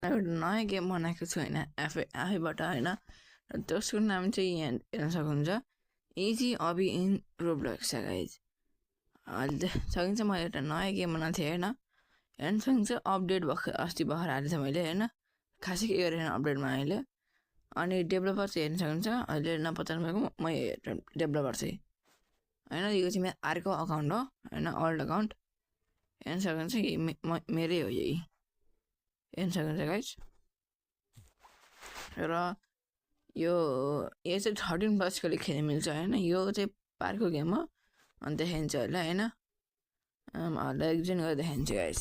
एउटा नयाँ गेम बनाएको छु होइन, आफैबाट होइन। त्यसको नाम चाहिँ यहाँ हेर्न सक्नुहुन्छ, इजी अबी इन रोब्लक्स छ गाइज। अहिले सकिन्छ मैले एउटा नयाँ गेम बनाएको थिएँ होइन, हेर्न सकिन्छ अपडेट अस्ति भर्खर हालेको थिएँ मैले होइन, खासै के गरेन अपडेटमा अहिले। अनि डेभलपर चाहिँ हेर्न सक्नुहुन्छ, अहिले नपत्याउनु भएको म डेभलपर चाहिँ होइन, यो चाहिँ मेरो अर्को अकाउन्ट हो होइन, ओल्ड अकाउन्ट हेर्न सक्नुहुन्छ, मेरै हो यही हेर्न सक्नुहुन्छ गाइज। र यो चाहिँ 13+ खेल्न मिल्छ होइन, यो चाहिँ पार्कको गेम हो। अनि देखाइन्छ होला होइन, एकजना गरेर देखाइन्छ गाइज,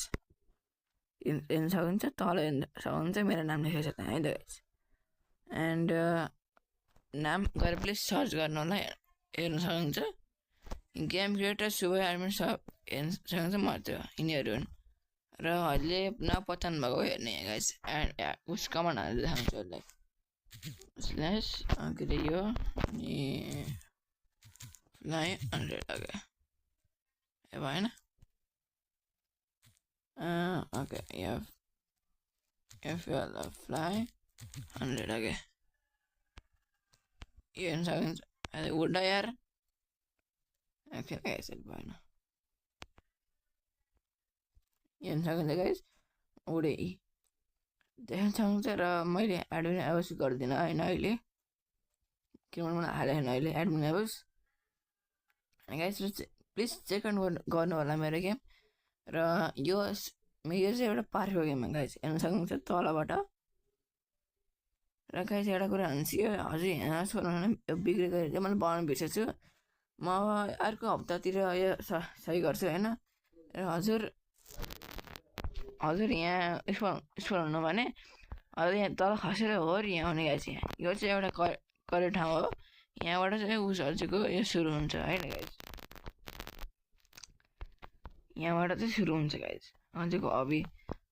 हेर्न सक्नुहुन्छ, तल हेर्न सक्नुहुन्छ मेरो नाम लेखेको छ त्यहाँ है गाइज। एन्ड नाम गएर प्लिज सर्च गर्नु होला, हेर्न सक्नुहुन्छ गेम क्रिएटर सुबै आर्मी सब हेर्न सक्नुहुन्छ, म त्यो यिनीहरू हुन्। र अहिले नपत्याउनु भएको हेर्ने गाइज, उस कमान हालेर देखाउँछु यसलाई स्ल्यास के अरे यो अनि फ्लाइ 100 ओके ए भएन ओके फ्लाइ 100 ओके यो हेर्न सक्नुहुन्छ उड्दा यार ओके गाइस भएन हेर्न सक्नुहुन्छ गाइस उडे देख्न सक्नुहुन्छ। र मैले एडमिन एभस गर्दिनँ होइन अहिले, किनभने मलाई हालेको छैन अहिले एडमिन एभस गाइस। प्लिज चेक गर्नु होला मेरो गेम। र यो चाहिँ एउटा पार्कको गेम हो गाइस, हेर्न सक्नुहुन्छ तलबाट। र गाइस एउटा कुरा हुन्छ कि हजुर यहाँ बिग्रेको चाहिँ मैले बनाउनु बिर्सेको छु, म अर्को हप्तातिर यो सही गर्छु होइन। र हजुर यहाँ स्पोर हुनु भने हजुर यहाँ तल खसेर हो र यहाँ आउने गाइस। यहाँ यो चाहिँ एउटा करेक्ट ठाउँ हो, यहाँबाट चाहिँ उस हजुरको यो सुरु हुन्छ होइन गाइस, यहाँबाट चाहिँ सुरु हुन्छ गाइस हजुरको हबी।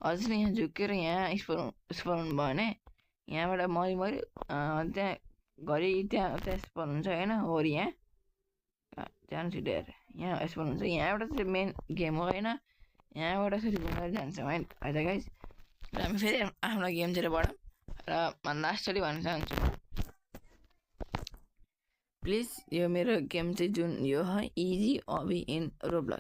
हजुर यहाँ झुकेर यहाँ स्पोर हुनुभयो भने यहाँबाट मरि त्यहाँ घरि त्यहाँ स्पोर हुन्छ होइन, हो र यहाँ जानु छिटो यहाँ स्पोर हुन्छ, यहाँबाट चाहिँ मेन गेम हो होइन, यहाँबाट फेरि घुमेर जान्छौँ है त गाइस। र हामी फेरि आफ्नो गेमतिर बढौँ। र म लास्टली भन्न चाहन्छु प्लिज यो मेरो गेम चाहिँ जुन यो हो इजी अबी इन रोब्लक्स,